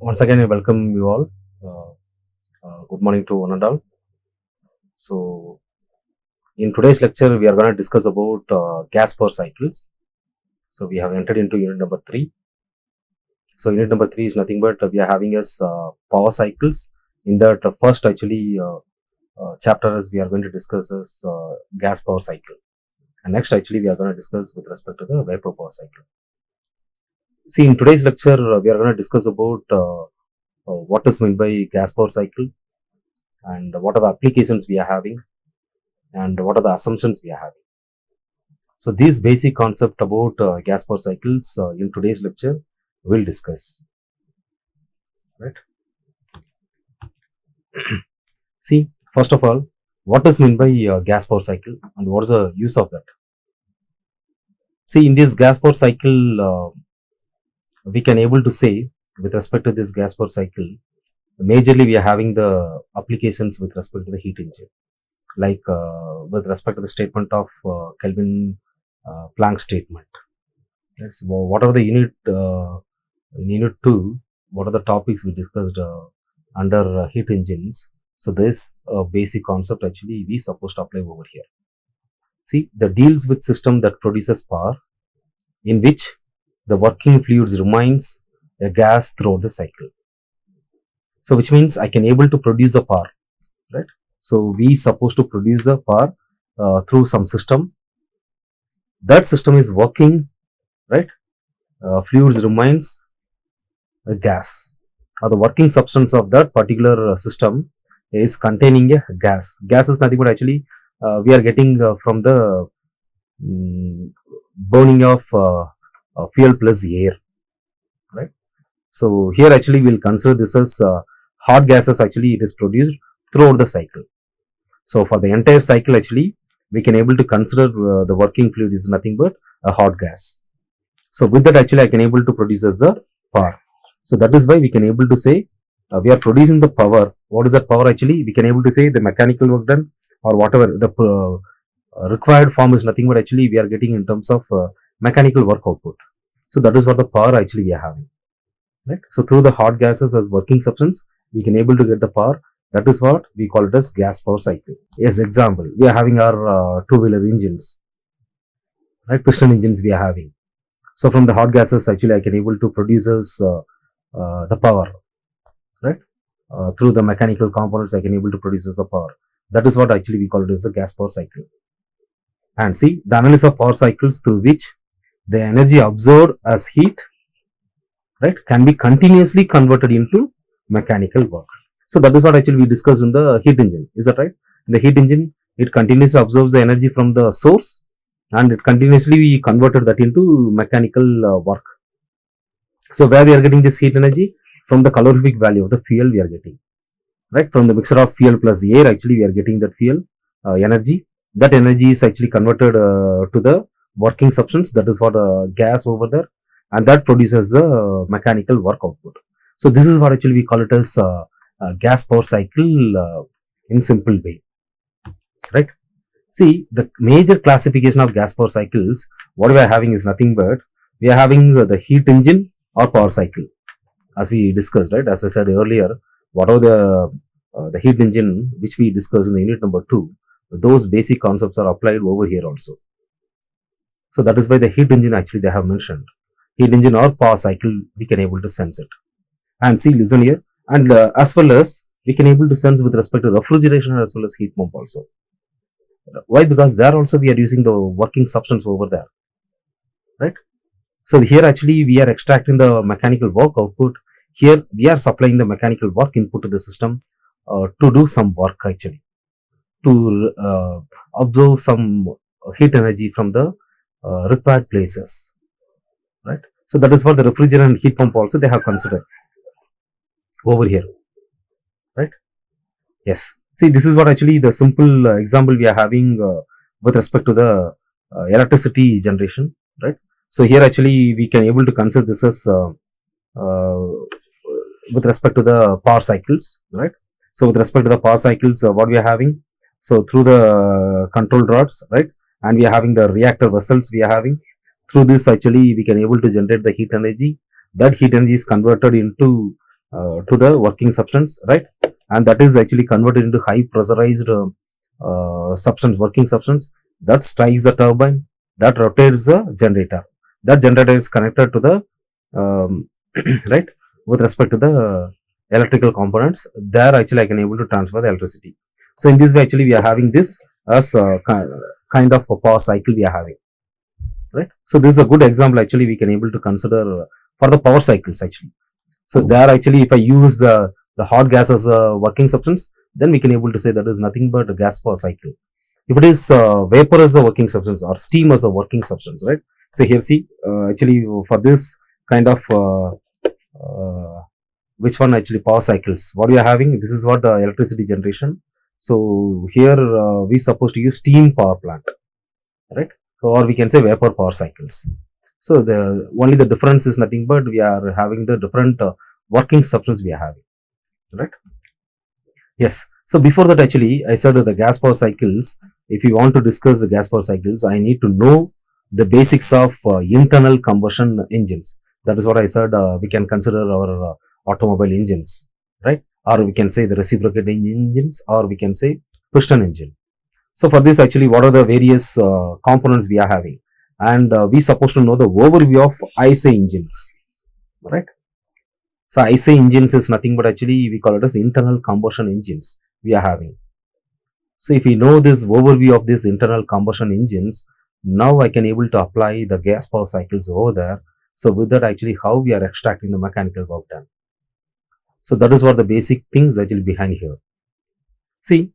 Once again, I welcome you all. Good morning to one and all. So, in today's lecture, we are going to discuss about gas power cycles. So, we have entered into unit number 3. So, unit number 3 is nothing but we are having as power cycles. In that first chapter, as we are going to discuss as gas power cycle. And next, actually, we are going to discuss with respect to the vapor power cycle. See, in today's lecture, we are going to discuss about what is meant by gas power cycle and what are the applications we are having and what are the assumptions we are having. So, these basic concept about gas power cycles in today's lecture we'll discuss. Right? See, first of all, what is meant by gas power cycle and what is the use of that? See, in this gas power cycle, we can able to say with respect to this gas power cycle, majorly we are having the applications with respect to the heat engine, like with respect to the statement of Kelvin Planck statement. That's whatever the unit in unit 2, what are the topics we discussed under heat engines. So this basic concept actually we supposed to apply over here. See, that deals with system that produces power in which the working fluids remains a gas throughout the cycle. So which means I can able to produce the power, right? So we supposed to produce the power through some system. That system is working, right? Fluids remains a gas, or the working substance of that particular system is containing a gas. Gas is nothing but actually we are getting from the burning of fuel plus air, right? So here actually we'll consider this as hot gases. Actually it is produced throughout the cycle. So for the entire cycle actually we can able to consider the working fluid is nothing but a hot gas. So with that actually I can able to produce as the power. So that is why we can able to say we are producing the power. What is that power actually? We can able to say the mechanical work done or whatever the required form is nothing but actually we are getting in terms of mechanical work output. So that is what the power actually we are having, right? So through the hot gases as working substance, we can able to get the power. That is what we call it as gas power cycle. Yes, example, we are having our two-wheeler engines, right? Piston engines we are having. So from the hot gases actually I can able to produce as the power, right? Through the mechanical components I can able to produce as the power. That is what actually we call it as the gas power cycle. And see, the analysis of power cycles through which the energy absorbed as heat, right, can be continuously converted into mechanical work. So that is what actually we discussed in the heat engine. Is that right? In the heat engine, it continuously absorbs the energy from the source and it continuously converted that into mechanical work. So where we are getting this heat energy? From the calorific value of the fuel we are getting, right? From the mixture of fuel plus air actually we are getting that fuel energy. That energy is actually converted to the working substance, that is what gas over there, and that produces the mechanical work output. So this is what actually we call it as gas power cycle in simple way, right? See, the major classification of gas power cycles, what we are having is nothing but we are having the heat engine or power cycle, as we discussed, right? As I said earlier, whatever the heat engine which we discussed in the unit number 2, those basic concepts are applied over here also. So that is why the heat engine actually they have mentioned. Heat engine or power cycle, we can able to sense it. And see, listen here. And as well as we can able to sense with respect to refrigeration as well as heat pump also. Why? Because there also we are using the working substance over there, right? So here actually we are extracting the mechanical work output. Here we are supplying the mechanical work input to the system to do some work actually, to absorb some heat energy from the required places, right? So that is what the refrigerant and heat pump also they have considered over here, right? Yes. See, this is what actually the simple example we are having with respect to the electricity generation, right? So here actually we can able to consider this as with respect to the power cycles, right? So with respect to the power cycles, what we are having, so through the control rods, right? And we are having the reactor vessels we are having. Through this actually we can able to generate the heat energy. That heat energy is converted into to the working substance, right? And that is actually converted into high pressurized substance, working substance, that strikes the turbine, that rotates the generator. That generator is connected to the right, with respect to the electrical components. There actually I can able to transfer the electricity. So in this way actually we are having this as a kind of a power cycle we are having, right? So this is a good example actually we can able to consider for the power cycles actually. So there actually if I use the hot gas as a working substance, then we can able to say that is nothing but a gas power cycle. If it is vapor as a working substance or steam as a working substance, right? So here see actually for this kind of which one actually power cycles what we are having, this is what electricity generation. So here we supposed to use steam power plant, right? Or we can say vapor power cycles. So the only the difference is nothing but we are having the different working substance we are having, right? Yes. So before that actually I said the gas power cycles, if you want to discuss the gas power cycles, I need to know the basics of internal combustion engines. That is what I said, we can consider our automobile engines, right? Or we can say the reciprocating engines, or we can say piston engine. So for this actually what are the various components we are having, and we supposed to know the overview of IC engines, right? So IC engines is nothing but actually we call it as internal combustion engines we are having. So if we know this overview of this internal combustion engines, now I can able to apply the gas power cycles over there. So with that actually how we are extracting the mechanical work done. So that is what the basic things actually behind here. See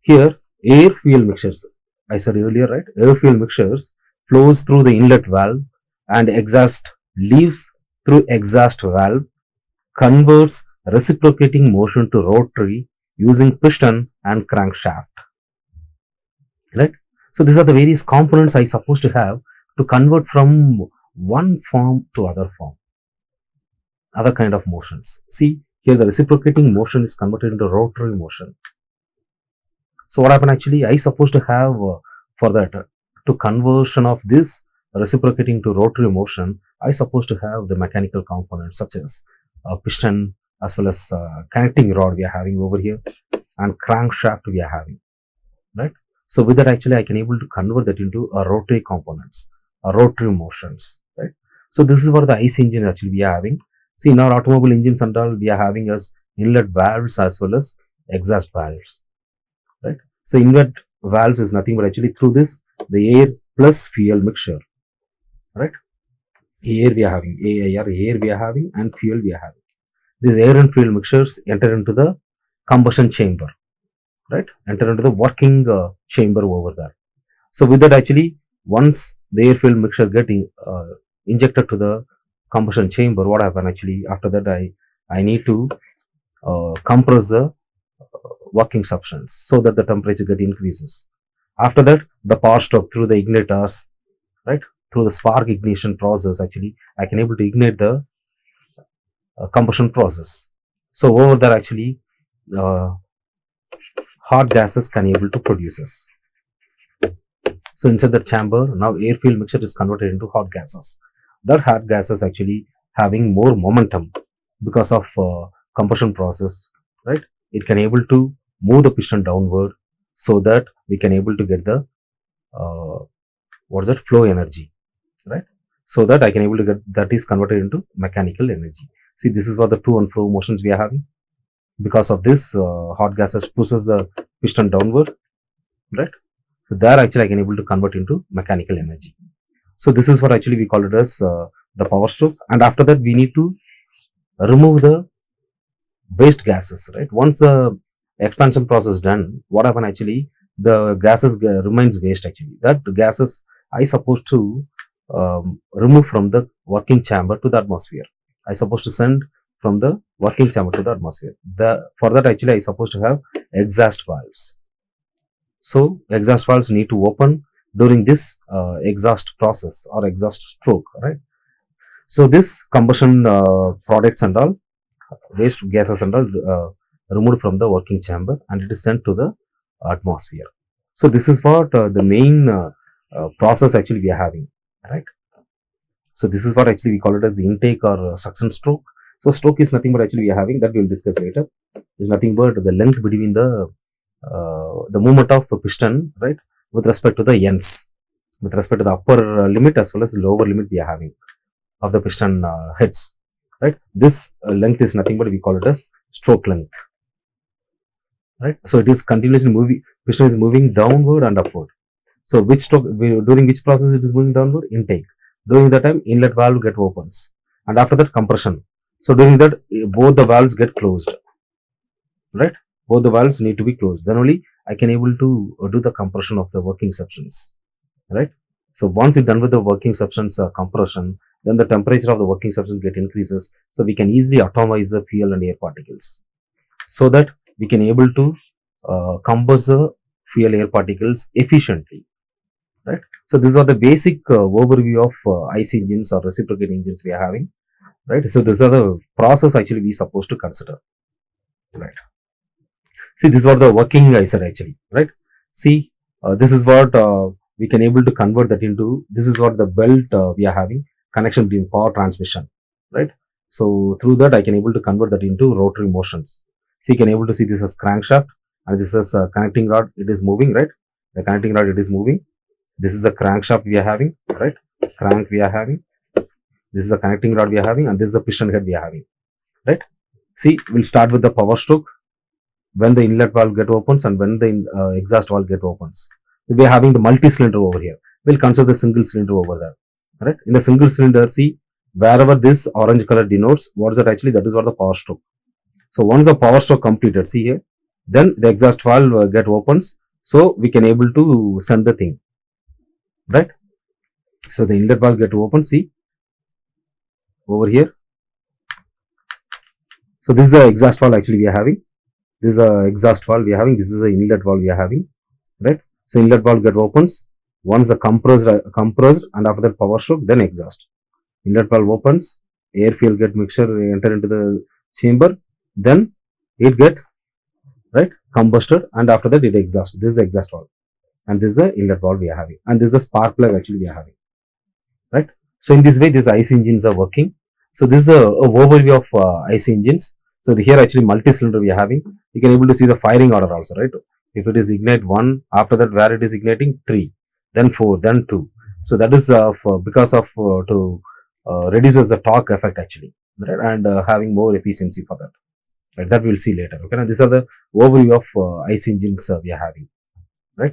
here air fuel mixtures, I said earlier, right? Air fuel mixtures flows through the inlet valve and exhaust leaves through exhaust valve, converts reciprocating motion to rotary using piston and crankshaft, right? So these are the various components I supposed to have to convert from one form to other form, other kind of motions. See here the reciprocating motion is converted into rotary motion. So what happened actually, I supposed to have for that to conversion of this reciprocating to rotary motion, I supposed to have the mechanical components such as piston as well as connecting rod we are having over here and crankshaft we are having, right? So with that actually I can able to convert that into a rotary components, rotary motions, right? So this is what the IC engine actually we are having. See in our automobile engines and all we are having as inlet valves as well as exhaust valves, right? So inlet valves is nothing but actually through this the air plus fuel mixture, right? Air we are having, air we are having and fuel we are having. These air and fuel mixtures enter into the combustion chamber, right? Enter into the working chamber over there. So with that actually once the air fuel mixture getting injected to the combustion chamber, what happen actually after that I need to compress the working substance so that the temperature get increases. After that the power stroke through the igniters, right? Through the spark ignition process actually I can able to ignite the combustion process. So over there actually hot gases can able to produces. So inside the chamber now air fuel mixture is converted into hot gases. That hot gases actually having more momentum because of combustion process, right? It can able to move the piston downward so that we can able to get the what is that flow energy, right? So that I can able to get that is converted into mechanical energy. See this is what the to and fro motions we are having. Because of this hot gases pushes the piston downward, right? So there actually I can able to convert into mechanical energy. So this is what actually we call it as the power stroke, and after that we need to remove the waste gases, right? Once the expansion process done, what happen actually the gases remains waste actually. That gases I supposed to remove from the working chamber to the atmosphere. I supposed to send from the working chamber to the atmosphere. For that actually I supposed to have exhaust valves. So exhaust valves need to open during this exhaust process or exhaust stroke, right? So this combustion products and all waste gases and all removed from the working chamber and it is sent to the atmosphere. So this is what the main process actually we are having, right? So this is what actually we call it as the intake or suction stroke. So stroke is nothing but actually we are having, that we will discuss later, is nothing but the length between the movement of piston, right, with respect to the ends, with respect to the upper limit as well as lower limit we are having of the piston heads, right. This length is nothing but we call it as stroke length, right. So it is continuously moving, piston is moving downward and upward. So which stroke, during which process it is moving downward? Intake. During that time, inlet valve get opens, and after that compression. So during that, both the valves get closed, right? Both the valves need to be closed. Then only I can able to do the compression of the working substance, right? So once you're done with the working substance compression, then the temperature of the working substance get increases. So we can easily atomize the fuel and air particles, so that we can able to combust the fuel air particles efficiently. Right. So these are the basic overview of IC engines or reciprocating engines we are having. Right. So these are the process actually we supposed to consider. Right. See, these are the working I said actually. Right. See, this is what we can able to convert that into. This is what the belt we are having, connection between power transmission. Right. So through that I can able to convert that into rotary motions. So you can able to see this as crankshaft and this is a connecting rod. It is moving, right? The connecting rod, it is moving. This is the crankshaft we are having, right? Crank we are having. This is the connecting rod we are having, and this is the piston head we are having, right? See, we'll start with the power stroke. When the inlet valve get opens and when the exhaust valve get opens, we are having the multi-cylinder over here. We'll consider the single cylinder over there, right? In the single cylinder, see, wherever this orange color denotes, what is that actually? That is what the power stroke. So once the power stroke completed, see here, then the exhaust valve get opens, so we can able to send the thing. Right. So the inlet valve get open, see over here. So this is the exhaust valve actually we are having. This is the exhaust valve we are having. This is the inlet valve we are having. Right. So inlet valve get opens. Once the compressed and after that power stroke, then exhaust. Inlet valve opens, air fuel get mixture enter into the chamber, then it get right combusted and after that it exhaust. This is the exhaust valve. And this is the inlet valve we are having, and this is the spark plug actually we are having, right? So in this way, these IC engines are working. So this is a overview of IC engines. So here actually multi-cylinder we are having. You can able to see the firing order also, right? If it is ignite 1, after that where it is igniting 3, then 4, then 2. So that is because of to reduces the torque effect actually, right? And having more efficiency for that. Right? That we will see later. Okay, now these are the overview of IC engines we are having, right?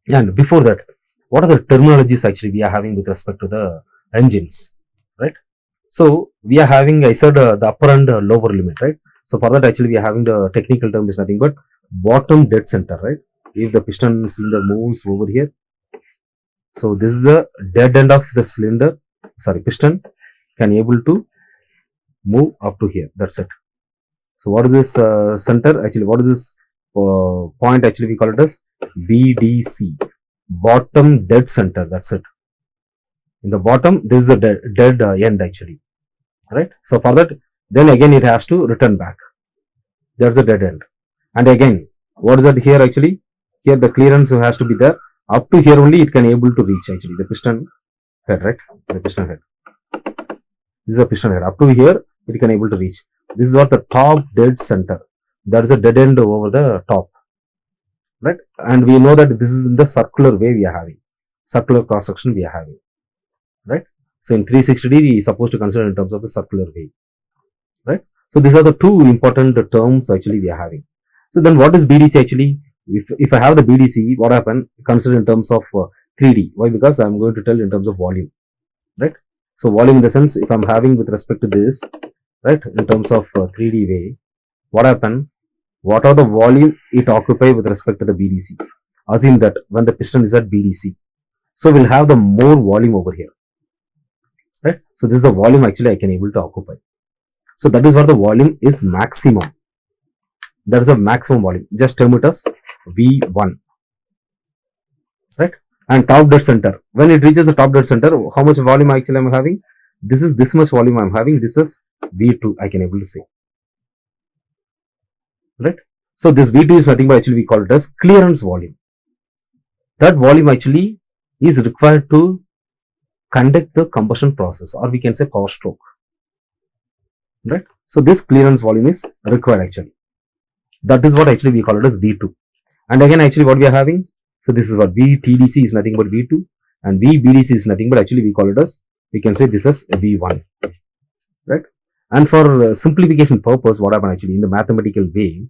And before that, what are the terminologies actually we are having with respect to the engines, right? So we are having, I said, the upper and lower limit, right? So for that actually we are having the technical term is nothing but bottom dead center, right? If the piston cylinder moves over here, so this is the dead end of the cylinder, sorry, piston can able to move up to here. That's it. So what is this center? Actually, what is this point? Actually, we call it as BDC, bottom dead center. That's it. In the bottom, this is the dead end actually, right? So for that, then again it has to return back. That's the dead end. And again, what is that here actually? Here the clearance has to be there. Up to here only it can able to reach actually the piston head, right? The piston head. This is a piston head. Up to here it can able to reach. This is what the top dead center. That is a dead end over the top, right? And we know that this is in the circular way we are having, circular cross section we are having, right? So in 360 we are supposed to consider in terms of the circular way, right? So these are the two important terms actually we are having. So then what is BDC actually? If I have the BDC, what happen? Consider in terms of 3D. Why? Because I am going to tell in terms of volume, right? So volume in the sense, if I am having with respect to this, right, in terms of 3D way, what happen? What are the volume it occupy with respect to the BDC? Assume that when the piston is at BDC, so we'll have the more volume over here, right? So this is the volume actually I can able to occupy. So that is what the volume is maximum. That is the maximum volume. Just term it as V1, right? And top dead center. When it reaches the top dead center, how much volume actually I'm having? This is this much volume I'm having. This is V2. I can able to say, right? So this V2 is nothing but actually we call it as clearance volume. That volume actually is required to conduct the combustion process, or we can say power stroke. right? So this clearance volume is required actually. That is what actually we call it as V2. And again actually what we are having, so this is what VTDC is nothing but V2 and VBDC is nothing but actually we call it as, we can say this as V1, right? And for simplification purpose, what happened actually in the mathematical way,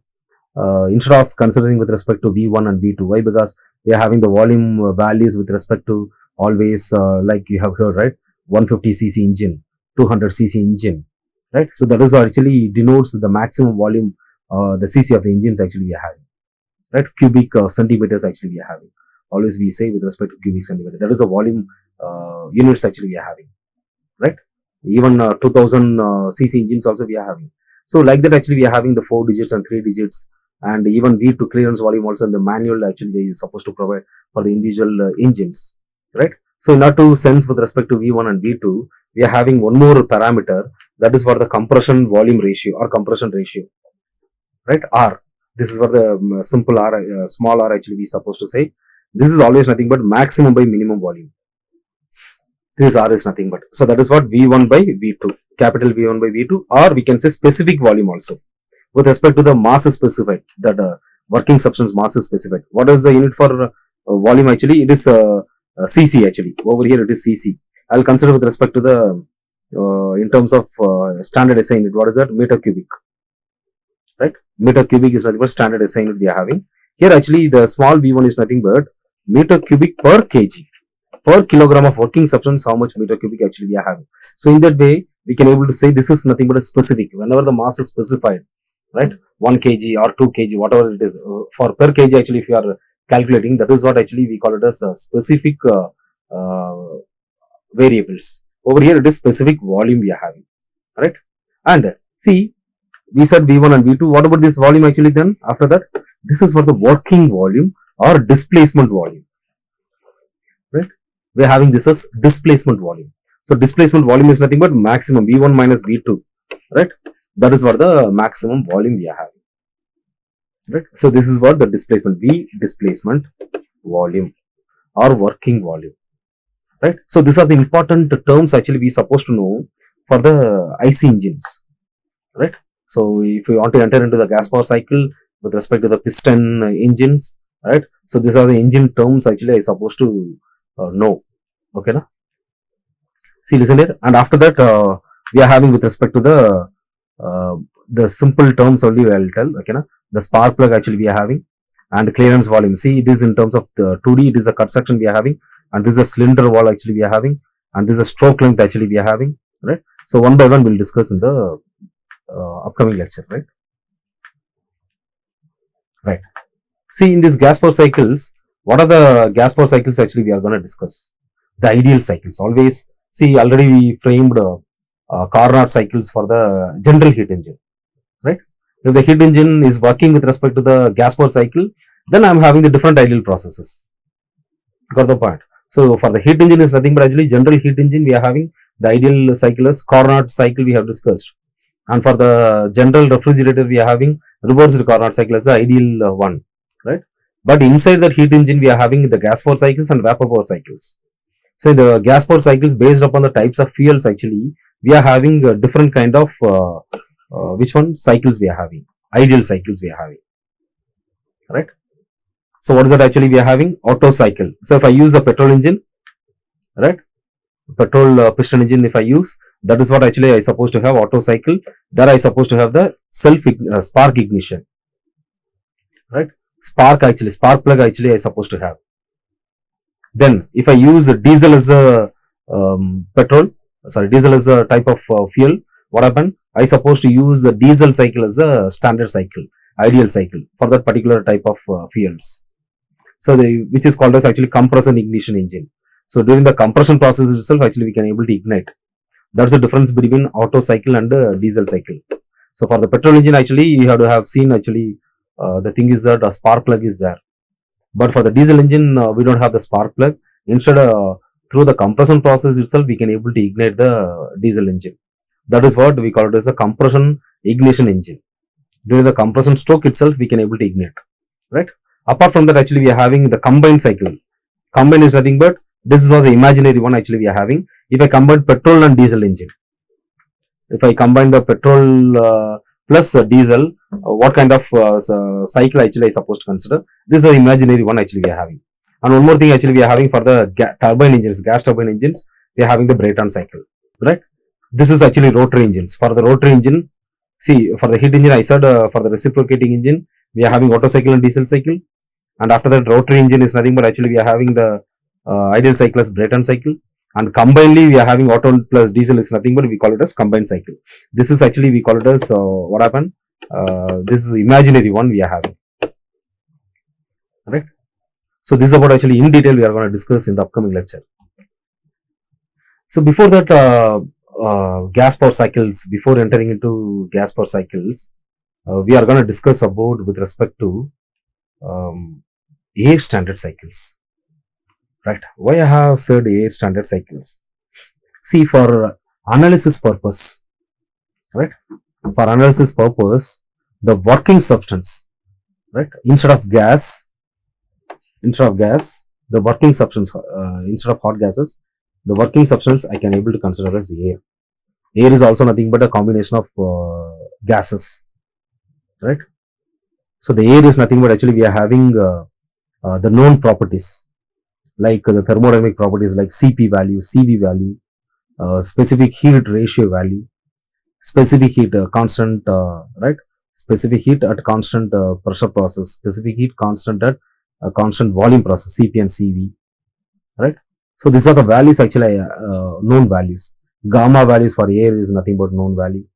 instead of considering with respect to V1 and V2, why? Because we are having the volume values with respect to always like you have heard, right? 150cc engine, 200cc engine, right? So that is actually denotes the maximum volume, the cc of the engines actually we are having, right? Cubic centimeters actually we are having. Always we say with respect to cubic centimeter, that is the volume units actually we are having, right? Even 2000 cc engines also we are having. So like that actually we are having the 4 digits and 3 digits, and even V2 clearance volume also in the manual actually they is supposed to provide for the individual engines, right? So in order to sense with respect to V1 and V2, we are having one more parameter, that is for the compression volume ratio or compression ratio, right? R. This is for the simple R, small r actually we supposed to say. This is always nothing but maximum by minimum volume. This R is nothing but. So that is what V1 by V2, capital V1 by V2, or we can say specific volume also. With respect to the mass is specified, that working substance mass is specified. What is the unit for volume actually? It is cc actually. Over here it is cc. I will consider with respect to the, in terms of standard SI unit, what is that? Meter cubic, right? Meter cubic is nothing but standard SI unit we are having. Here actually the small V1 is nothing but meter cubic per kg. Per kilogram of working substance, how much meter cubic actually we are having. So in that way, we can able to say this is nothing but a specific. Whenever the mass is specified, right? 1 kg or 2 kg, whatever it is, for per kg actually if you are calculating, that is what actually we call it as specific variables. Over here it is specific volume we are having, right? And see, we said V1 and V2. What about this volume actually then? After that, this is for the working volume or displacement volume, right? We are having this as displacement volume. So displacement volume is nothing but maximum V1 minus V2, right? That is what the maximum volume we are having, right? So this is what the displacement, V displacement volume or working volume, right? So these are the important terms actually we supposed to know for the IC engines, right? So if you want to enter into the gas power cycle with respect to the piston engines, right? So these are the engine terms actually I supposed to know. Okay, na? See, listen here, and after that we are having with respect to the simple terms only I will tell. Okay, na? The spark plug actually we are having, and clearance volume. See, it is in terms of the 2D. It is a cut section we are having, and this is a cylinder wall actually we are having, and this is a stroke length actually we are having, right? So one by one we'll discuss in the upcoming lecture, right? Right. See, in these gas power cycles, what are the gas power cycles actually we are going to discuss? The ideal cycles. Always see, already we framed Carnot cycles for the general heat engine, right? If the heat engine is working with respect to the gas power cycle, then I am having the different ideal processes. Got the point? So for the heat engine is nothing but actually general heat engine we are having the ideal cycle as Carnot cycle we have discussed, and for the general refrigerator we are having reversed Carnot cycle as the ideal one, right? But inside that heat engine we are having the gas power cycles and vapor power cycles. So the gas power cycles, based upon the types of fuels actually we are having different kind of which one cycles we are having, ideal cycles we are having, right? So what is that actually we are having? Otto cycle. So if I use a petrol engine, right, petrol piston engine if I use, that is what actually I supposed to have Otto cycle. There I supposed to have the spark ignition, right? Spark plug actually I supposed to have. Then if I use diesel as the diesel as the type of fuel, what happened? I supposed to use the diesel cycle as the standard cycle, ideal cycle for that particular type of fuels. So which is called as actually compression ignition engine. So during the compression process itself actually we can able to ignite. That's the difference between Otto cycle and diesel cycle. So for the petrol engine actually you have to have seen actually the thing is that a spark plug is there. But for the diesel engine, we don't have the spark plug. Instead, through the compression process itself, we can able to ignite the diesel engine. That is what we call it as a compression ignition engine. During the compression stroke itself, we can able to ignite, right? Apart from that, actually, we are having the combined cycle. Combine is nothing but, this is not the imaginary one actually we are having. If I combine petrol and diesel engine, If I combine the petrol plus diesel, what kind of cycle actually I supposed to consider? This is an imaginary one actually we are having. And one more thing actually we are having for the turbine engines, gas turbine engines, we are having the Brayton cycle, right? This is actually rotary engines. For the rotary engine, see, for the heat engine I said, for the reciprocating engine we are having Otto cycle and diesel cycle, and after that rotary engine is nothing but actually we are having the ideal cycle as Brayton cycle, and combinedly we are having Otto plus diesel is nothing but we call it as combined cycle. This is actually we call it as what happened, this is imaginary one we are having, right? So this is about actually in detail we are going to discuss in the upcoming lecture. So before that, gas power cycles, before entering into gas power cycles, we are going to discuss about with respect to air standard cycles, right? Why I have said air standard cycles? See, for analysis purpose, right? For analysis purpose, the working substance, right? Instead of gas, the working substance, instead of hot gases, the working substance I can able to consider as air. Air is also nothing but a combination of gases, right? So the air is nothing but actually we are having the known properties like the thermodynamic properties like Cp value, Cv value, specific heat ratio value, specific heat constant, right? Specific heat at constant pressure process, specific heat constant at constant volume process, Cp and Cv, right? So these are the values actually known values. Gamma values for air is nothing but known value,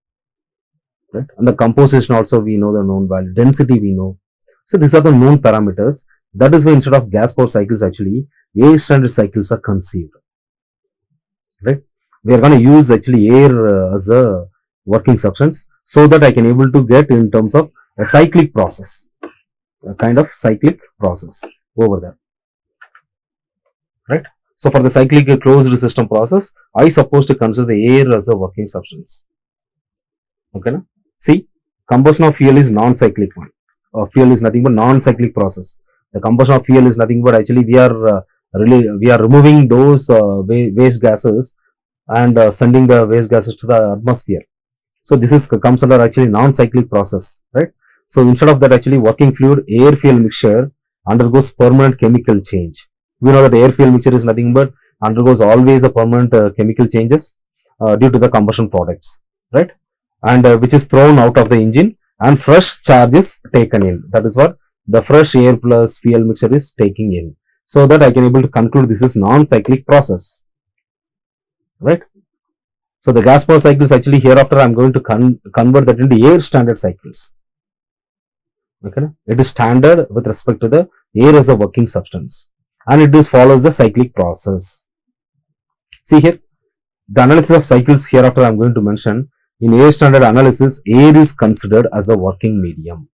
right? And the composition also we know the known value, density we know. So these are the known parameters. That is why instead of gas power cycles actually air standard cycles are conceived, right? We are going to use actually air as a working substance so that I can able to get in terms of a cyclic process, a kind of cyclic process over there, right? So for the cyclic closed system process, I suppose to consider the air as a working substance. Okay, na? See, combustion of fuel is non-cyclic one. Fuel is nothing but non-cyclic process. The combustion of fuel is nothing but actually we are removing those waste gases and sending the waste gases to the atmosphere. So this is comes under actually non-cyclic process, right? So instead of that actually working fluid air fuel mixture undergoes permanent chemical change. We know that air fuel mixture is nothing but undergoes always a permanent chemical changes due to the combustion products, right? And which is thrown out of the engine and fresh charge is taken in. That is what the fresh air plus fuel mixture is taking in. So that I can able to conclude this is non-cyclic process, right? So the gas power cycles actually hereafter I am going to convert that into air standard cycles. Okay, it is standard with respect to the air as a working substance, and it is follows the cyclic process. See here, the analysis of cycles hereafter I am going to mention. In air standard analysis, air is considered as a working medium.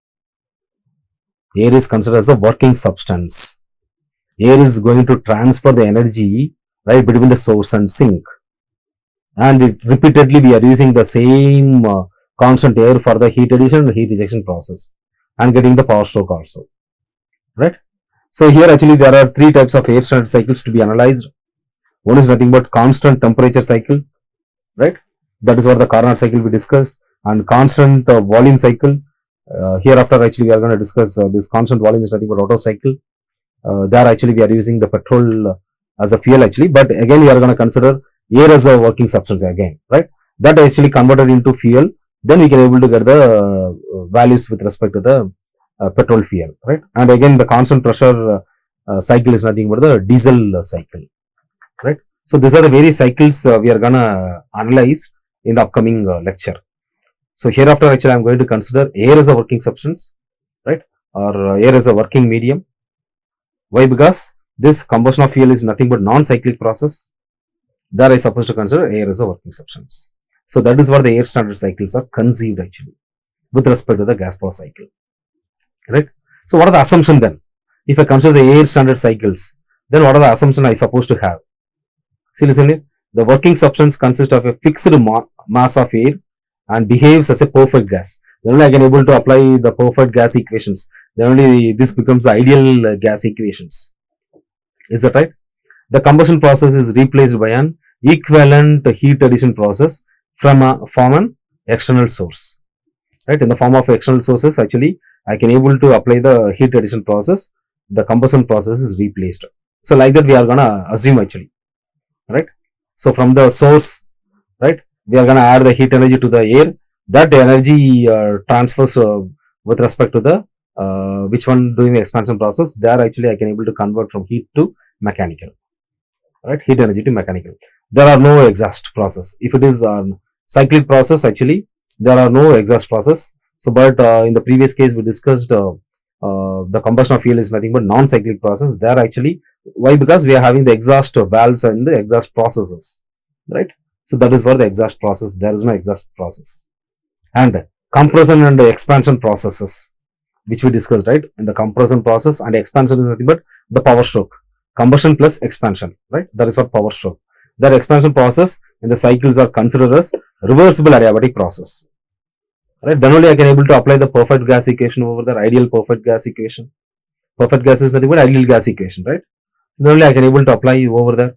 Air is considered as a working substance. Air is going to transfer the energy right between the source and sink, and repeatedly we are using the same constant air for the heat addition and heat rejection process and getting the power stroke also, right? So here actually there are three types of air standard cycles to be analyzed. One is nothing but constant temperature cycle, right? That is what the Carnot cycle we discussed, and constant volume cycle. Hereafter actually we are going to discuss this constant volume is nothing but Otto cycle. There actually we are using the petrol as a fuel actually, but again we are going to consider air as a working substance again, right? That actually converted into fuel, then we can able to get the values with respect to the petrol fuel, right? And again the constant pressure cycle is nothing but the diesel cycle, right? So these are the various cycles we are going to analyze in the upcoming lecture. So hereafter actually I am going to consider air as a working substance, right? Or air as a working medium. Why? Because this combustion of fuel is nothing but non-cyclic process. There I supposed to consider air as a working substance. So that is what the air standard cycles are conceived actually with respect to the gas power cycle, right? So what are the assumption then? If I consider the air standard cycles, then what are the assumption I supposed to have? See, listen here. The working substance consists of a fixed mass of air and behaves as a perfect gas. Then only I can able to apply the perfect gas equations. Then only this becomes the ideal gas equations. Is that right? The combustion process is replaced by an equivalent heat addition process from a from an external source, right? In the form of external sources, actually I can able to apply the heat addition process, the combustion process is replaced. So like that we are gonna assume actually, right? So from the source, right, we are gonna add the heat energy to the air. That energy transfers with respect to the which one doing the expansion process. There actually I can able to convert from heat to mechanical, right? Heat energy to mechanical. There are no exhaust process. If it is cyclic process, actually there are no exhaust process. So but in the previous case we discussed the combustion of fuel is nothing but non-cyclic process. There actually, why? Because we are having the exhaust valves and the exhaust processes, right? So that is for the exhaust process. There is no exhaust process. And compression and expansion processes, which we discussed, right? In the compression process and expansion is nothing but the power stroke. Combustion plus expansion, right? That is what power stroke. That expansion process in the cycles are considered as reversible adiabatic process, right? Then only I can able to apply the perfect gas equation over the ideal perfect gas equation. Perfect gas is nothing but ideal gas equation, right? So then only I can able to apply over there.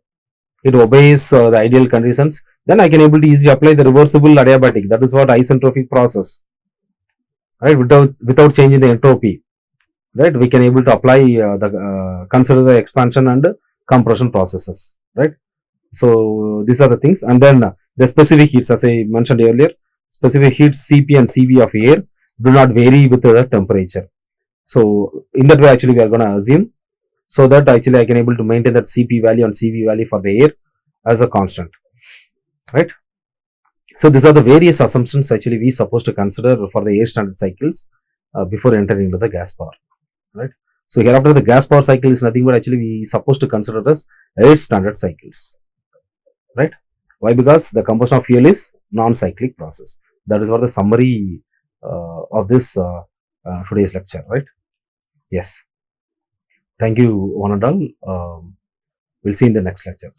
It obeys the ideal conditions. Then I can able to easily apply the reversible adiabatic. That is what isentropic process, right? Without changing the entropy, right? We can able to apply the consider the expansion and compression processes, right? So these are the things. And then the specific heats, as I mentioned earlier, specific heats Cp and Cv of air do not vary with the temperature. So in that way actually we are going to assume, so that actually I can able to maintain that Cp value and Cv value for the air as a constant, right? So these are the various assumptions actually we supposed to consider for the air standard cycles before entering into the gas power, right? So hereafter the gas power cycle is nothing but actually we supposed to consider as air standard cycles, right? Why? Because the combustion of fuel is non-cyclic process. That is what the summary of this today's lecture, right? Yes. Thank you, one and all. We'll see in the next lecture.